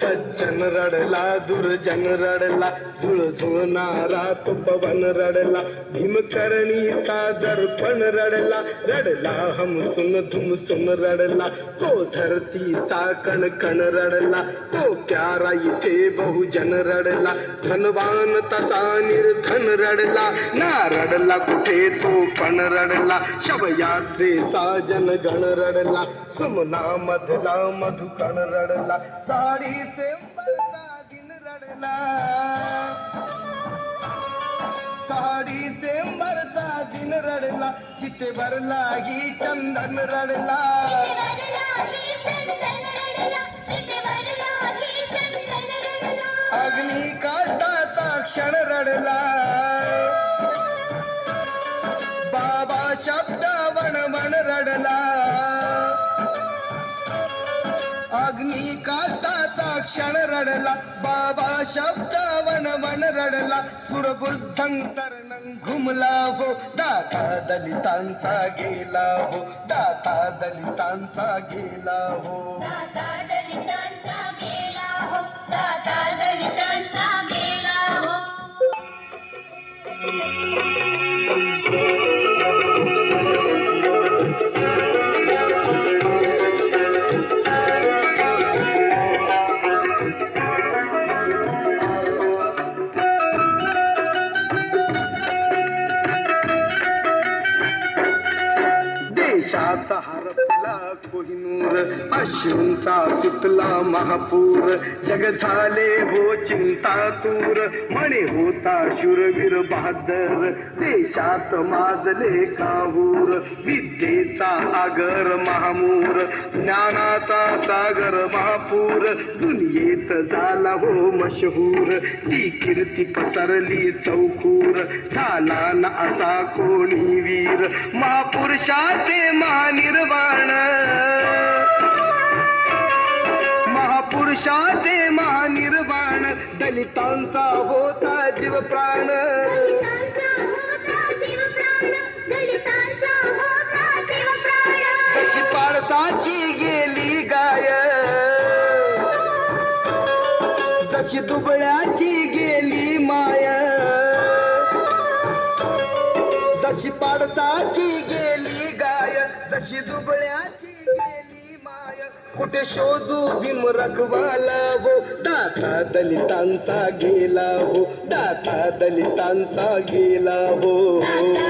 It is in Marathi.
सज्जन रडला दुर्जन रडला झुळझुळणारा तो पवन रडला भीमकर्णीचा दर्पण रडला रडला हमसुन धुमसुन रडला तो धरतीचा कणकण रडला तो प्यारा इथे बहुजन रडला धनवान तसा निर्धन रडला ना रडला कुठे तो पण रडला शवयात्रेचा जनगण रडला सुमना मधला मधुकण रडला साडी सेंबरचा दिन रडला साडी सेंबरचा दिन रडला चितेवर लागी चंदन रडला अग्नी काटाचा क्षण रडला बाबा शब्द वणवण रडला अग्नी काटाचा क्षण रडला बाबा शब्द वणवण रडला सुरबुद्धं शरणं घुमला हो दाता दलितांचा गेला हो दाता दलितांचा गेला हो दाता दलितांचा गेला हो दाता दलितांचा गेला हो देशाचा हरपला कोहिनूर अश्रूंचा सुटला महापूर जग झाले हो चिंतातूर म्हणे होता शूरवीर बहादर देशात माजले काहूर विद्येचा आगर महामूर ज्ञानाचा सागर महापूर दुनियेत झाला हो मशहूर ती कीर्ती पसरली चौखूर झाला ना असा कोणी वीर महापुरुषाचे महानिर्वाण महापुरुषाचे महानिर्वाण दलितांचा होता जीव प्राण जशी पाडसाची गेली गाय जशी दुबळ्याची गेली माय जशी पाडसाची गेली गाय जशी दुबळ्याची गेली माय कुठे शोधू भीम रखवाला हो दाता दलितांचा गेला हो दाता दलितांचा गेला हो